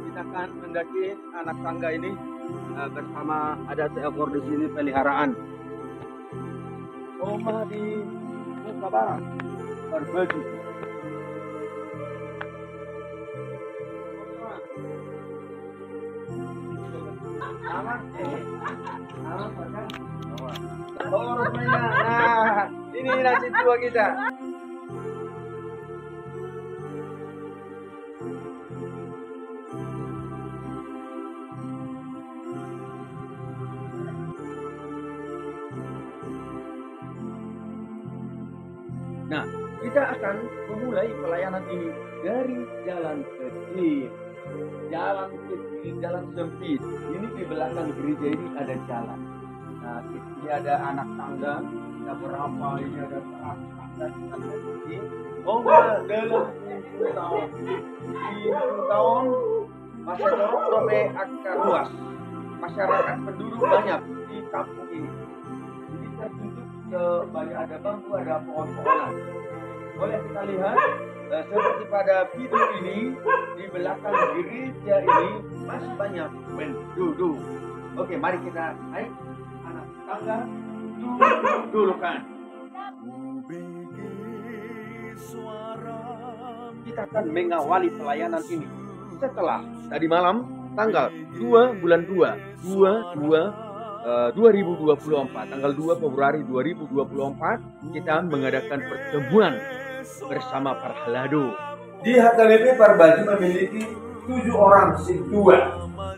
kita akan mendaki anak tangga ini bersama ada seekor di sini peliharaan. Rumah di Nusa Barat, Berbaju. Aman, kan? Oh, rumahnya. Nah, ini nasi tua kita. Nah, kita akan memulai pelayanan ini dari jalan kecil. Jalan kecil, jalan sempit. Ini di belakang gereja ini ada jalan. Nah, ini ada anak tangga. Kita berapa ini ada tangga ini. Oh, dalam 10 tahun. 10 tahun masih dorong akar luas. Masyarakat penduduk banyak di kampung ini. Jadi tertutup banyak ada bangku, ada pohon-pohonan. Boleh kita lihat seperti pada video ini di belakang gereja ini masih banyak penduduk. Oke, mari kita naik anak tangga dulu kan. Kita akan mengawali pelayanan ini setelah tadi malam tanggal 2 bulan 2024, tanggal 2 Februari 2024 kita mengadakan pertemuan bersama para halado. Di HKBP Berbaju memiliki 7 orang sintua.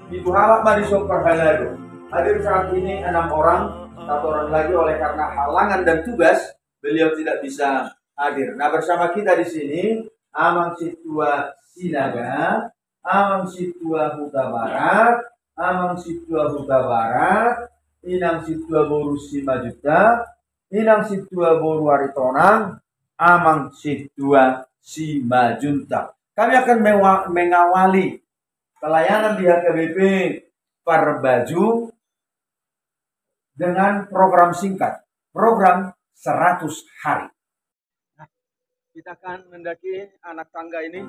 Itu halak Marisol Parhalado. Hadir saat ini 6 orang, 1 orang lagi oleh karena halangan dan tugas beliau tidak bisa hadir. Nah, bersama kita di sini Amang Situa Sinaga, Amang Situa Huta Barat, Amang Situa Huta Barat, Inang Situa Boru Simajuta, Inang Situa Boru Aritonang, Amang Situa Simajunta. Kami akan mengawali pelayanan di HKBP Berbaju dengan program singkat, program 100 hari. Kita akan mendaki anak tangga ini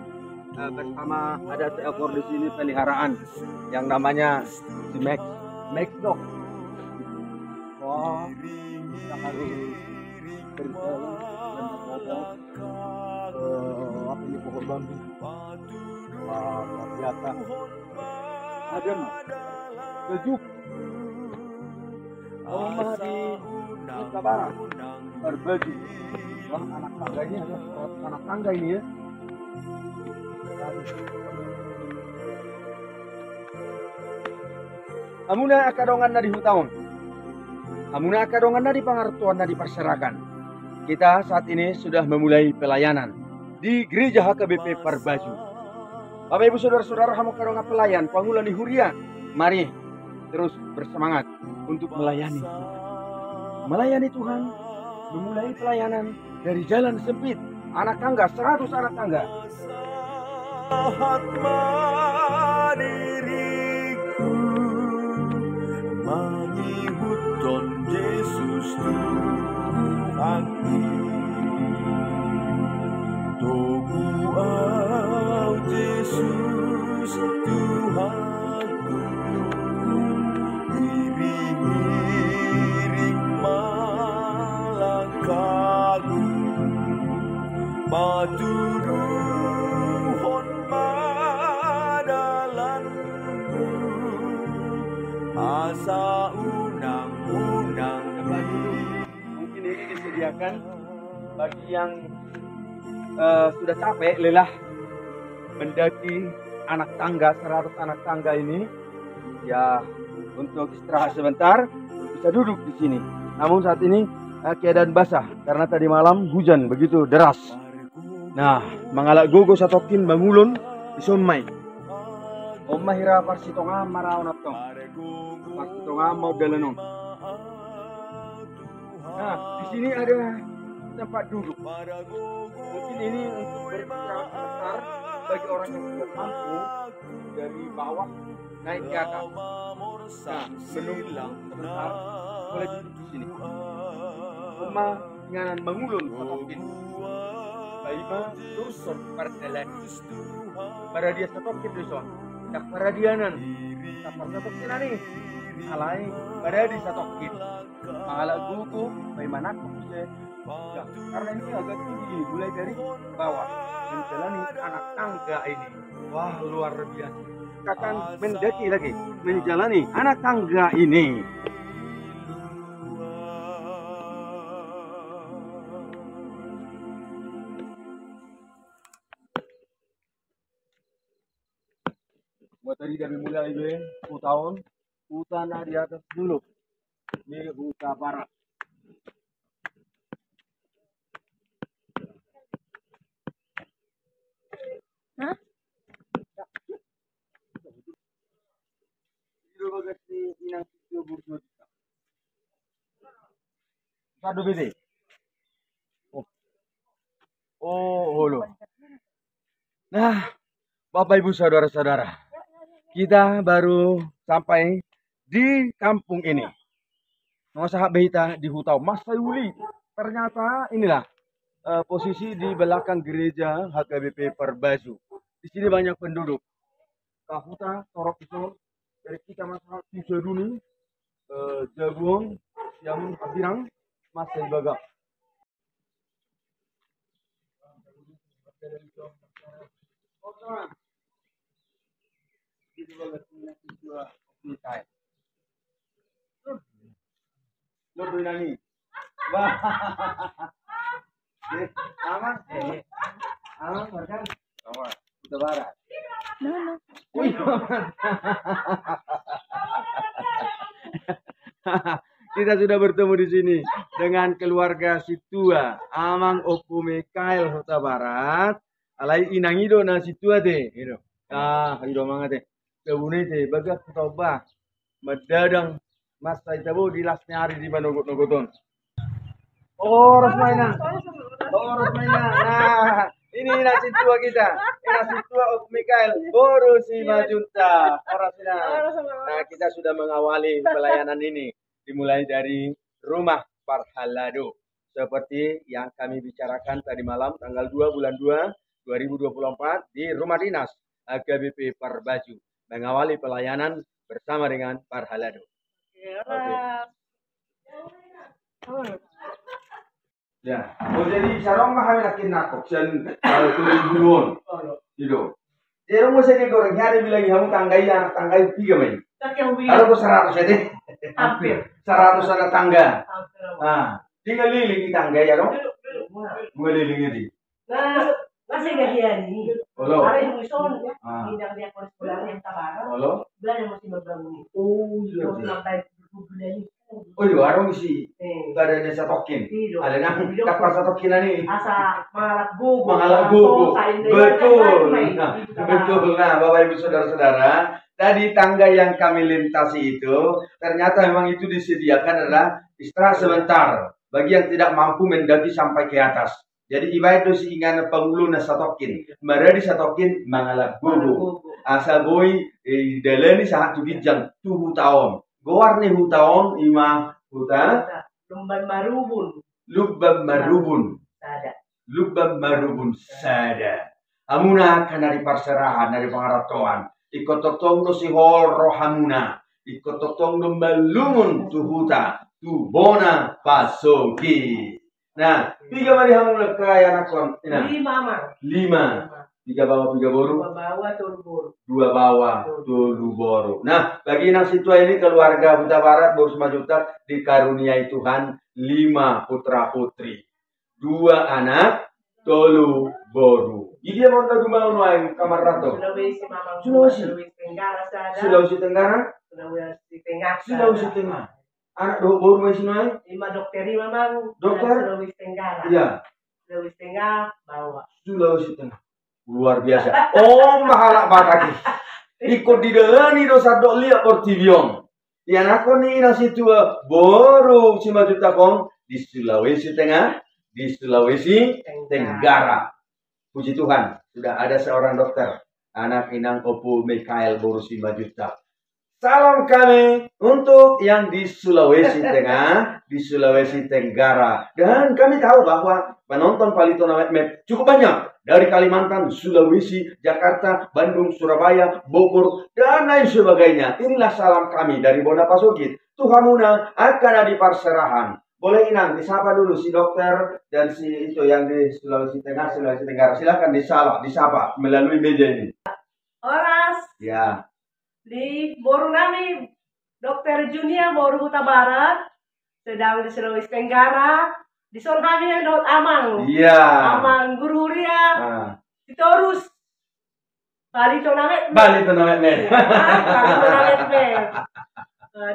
bersama ada seekor di sini peliharaan yang namanya si Max Dog. Wah, kita harus berjalan dan berpokok apa ini pohon bambu. Wah, luar biasa. Adem, sejuk. Rumah di Nusa Barat, Berbaju. Wah, anak tangga ini ada anak tangga ini ya. Amuna akadongan na di hutaon. Amuna akadongan na di pangartuan na di pasyarakan. Kita saat ini sudah memulai pelayanan di Gereja HKBP Berbaju. Bapak Ibu Saudara-saudara hamu kadonga pelayan pangulan di Huria. Mari terus bersemangat untuk melayani Tuhan. Melayani Tuhan, memulai pelayanan dari jalan sempit, anak tangga, 100 anak tangga. Diriku mengikut Tuhan Yesus Tuhanku. Tugu au Yesus Tuhanku, iring-iring melangkahku, patuduhon padalanmu, asa unang-unang. Mungkin ini disediakan bagi yang sudah capek, lelah mendaki anak tangga, 100 anak tangga ini. Ya, untuk istirahat sebentar bisa duduk di sini. Namun saat ini keadaan basah karena tadi malam hujan begitu deras. Nah, mangalak gogo satokin bangulun isumay. Omahira parsitonga maraon atong. Parsitonga mau dalanon. Nah, di sini ada tempat duduk. Mungkin ini untuk beristirahat sebentar bagi orang yang tidak mampu dari bawah naik ke atas. Nah, menunggu sebentar boleh duduk di sini. Rumah nganan mangulun patokin. Baima tursun pertelan. Pada dia setokin di sana. dak paradianan tapar satokin nih alai pada di satokin mangala gugu bagaimana aku bisa ya, karena ini agak tinggi mulai dari bawah menjalani anak tangga ini wah luar biasa akan mendaki lagi menjalani anak tangga ini. Buat tadi dari mulai gue, tahun, hutan di atas dulu, ini hutan barat. Hah? Itu bagas di inang itu burjo. Satu biji. Oh, lo. Nah, Bapak Ibu saudara-saudara. Kita baru sampai di kampung ini. Masaha Behita di Hutau Masayuli. Ternyata inilah posisi di belakang gereja HKBP Perbaju. Di sini banyak penduduk. Kahuta, Torok itu dari kita masalah Tisaduni, Jabuang, yang Habirang, Masai Bagak. Lo nani? Wah, aman, aman, makan, aman, kita barat. No. Kita sudah bertemu di sini dengan keluarga Situa, Amang Opu Mikael Huta Barat, alai inangido na Situa te, gitu. Hido manga te. Kebune te bagat toba medadang mas taitabo di lasnya hari di Manogot-nogoton. Oh, Rosmaina. Nah, ini nasi tua kita. Ini nasi tua Op Mikael Boru si Majunta. Orasina. Nah, kita sudah mengawali pelayanan ini dimulai dari rumah Parhalado. Seperti yang kami bicarakan tadi malam tanggal 2 bulan 2 2024 di rumah dinas HKBP Perbaju. Mengawali pelayanan bersama dengan Parhalado. Okay. Ya, jadi sarong mah kami nakin nakok sen turun duluan, gitu. Jadi mau saya goreng hari bilang kamu tanggai anak tanggai 3 main. Kalau 100 jadi hampir 100 anak tangga. Nah, tinggal liling tangga ya dong. Ngeliling ini. Nah, masih gajian nih. Halo. Ada yang muson, tidak dia harus pulang yang tabaran. Halo. Belanja masih berbangun. Oh, iya. Sampai bulan. Oh iya, arong isi. Ada desa tokin. Ada nang kapal satokin nih. Asa mangalak gugu. Mangalak gugu. Betul. Nah, betul. Nah, Bapak Ibu Saudara-saudara, tadi tangga yang kami lintasi itu ternyata memang itu disediakan adalah istirahat sebentar bagi yang tidak mampu mendaki sampai ke atas. Jadi ibarat itu ingan pangulu na satokin. Mara di satokin mangalak gugu. Asal boy daleni saat tugijang 2 tahun. Goar nih hutaon ima huta Lumban marubun. Lubban marubun. Sada. Lubban marubun sada. Amuna kan dari perserahan dari pengaratoan. Ikut totong do si horo hamuna. Ikut totong do balungun tu huta. Tu bona pasoki. Nah, 3 mari hamuna kaya nakon. 5 mah. 5. 3 bawah 3 boru. 2 bawah 2 boru. 2 bawah 2 boru. Nah, bagi Inang Situa ini keluarga Huta Barat Boru Simajuta dikaruniai Tuhan 5 putra putri. 2 anak 3 boru. Jadi dia mau lagu mau noain kamar rato. Sulawesi mamang. Sulawesi. Sulawesi Tenggara sada. Sulawesi Tenggara. Sulawesi Tengah. Sulawesi Tengah. Anak 2 boru masih noain. 5 dokteri mamang. Dokter? Sulawesi Tenggara. Iya. Sulawesi Tengah bawah. Sulawesi Tengah. Luar biasa. Oh, mahalak bataki. Ikut di delani dosa dok liat portivion. Yang aku nih nasi tua boru Simajuta kong di Sulawesi Tengah, di Sulawesi Tenggara. Puji Tuhan, sudah ada seorang dokter, anak Inang Opu Mikael Boru Simajuta. Salam kami untuk yang di Sulawesi Tengah, di Sulawesi Tenggara. Dan kami tahu bahwa penonton Palito Namet Map cukup banyak. Dari Kalimantan, Sulawesi, Jakarta, Bandung, Surabaya, Bogor, dan lain sebagainya. Inilah salam kami dari Bona Pasukit. Tuhamuna akan ada perserahan. Boleh Inang, disapa dulu si dokter dan si itu yang di Sulawesi Tengah, Sulawesi Tenggara. Silakan disapa melalui media ini. Oras Ya. di Boru nami Dokter Junia Boru Huta Barat, sedang di Sulawesi Tenggara, di Sorhami yang Daud Amang. Iya. Amang Guru Ria, Ah. Sitorus, Palito Namet. Palito Namet Map. Palito Namet Map.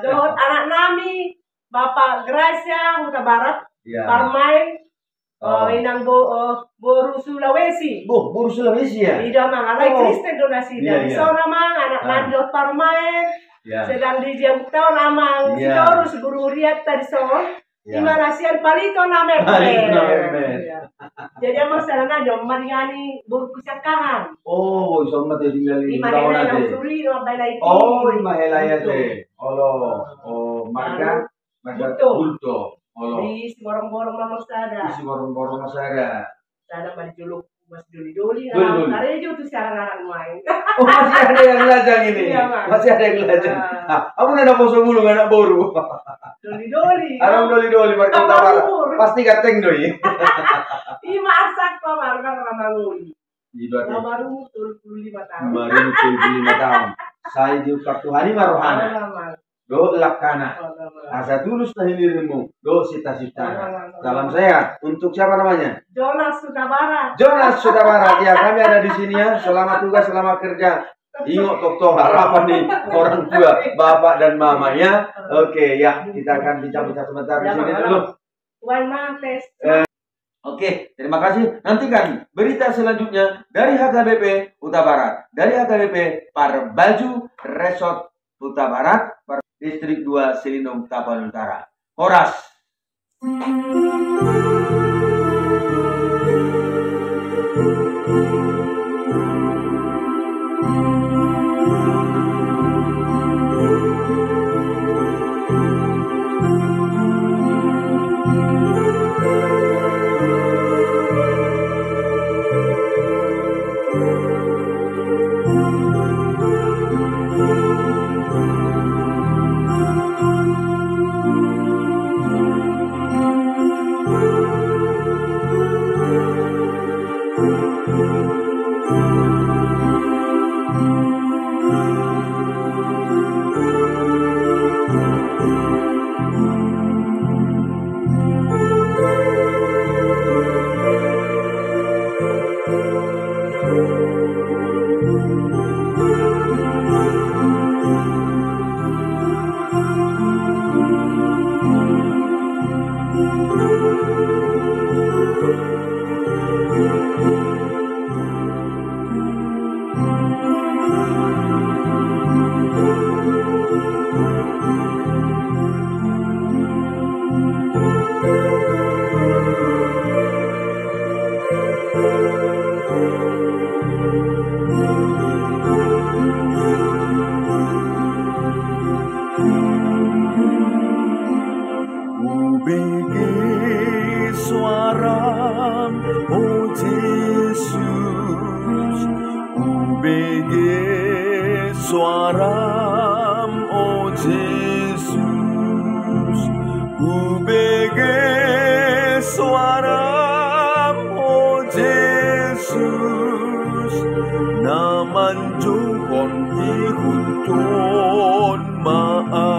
Daud anak nami, Bapak Gracia Huta Barat, Iya. Parmai, Oh. Inang Boru Sulawesi. Boru Sulawesi ya? Di Damang, anak Oh. Kristen donasi Iya, dari iya. Soramang, anak Ah. Nandot Parmai. Ya. Sedang di Jambuktaon Amang, Iya. Sitorus Guru Riat tadi son. Ya. Di Manasian Palito Namet. Palito Namet Map. Iya. Jadi emang sarana dong maringani Boru Kusakangan. Oh, somat ya tinggal Di di Mahela Bawah yang nanti. suri no bailai. Oh, di Mahela ya teh. Oh, marga Bulto. Bulto. Oh, Di borong-borong mamang sada. isi borong-borong masyarakat. Sada dijuluk Mas Doli-doli. Doli-doli. Karena itu tuh sarang-sarang main. Oh, masih ada yang lajang ini. Iya, Mas. Masih ada yang lajang. Ah. Aku nada poso bulu anak boru. Doli-doli. Anak doli-doli marga Tambah utara. umur. Pasti kateng doi. Iya masak kok marga ramanguli. Itu artinya Baru 25 tahun. baru 75 tahun. Saya diucap Tuhani marohana. Do lakana. Asa tulus na hilirmu. Do sita-sita. Salam saya untuk siapa namanya? Jonas Huta Barat. Jonas Huta Barat. Ya, kami ada di sini ya. Selamat tugas, selamat kerja. Ingat tok harapan nih orang tua, bapak dan mama ya. Oke, ya kita akan bincang-bincang sebentar di sini dulu. Wan Mantes. Oke, terima kasih. Nantikan berita selanjutnya dari HKBP Huta Barat. Dari HKBP Parbaju Resort Huta Barat, Distrik 2 Silinung Tapanuli Utara. Horas. Ubigi suaram, oh Yesus. Ubigi suaram, oh Yesus. Ubigi suaram, oh Yesus. Naman John ihunton maan.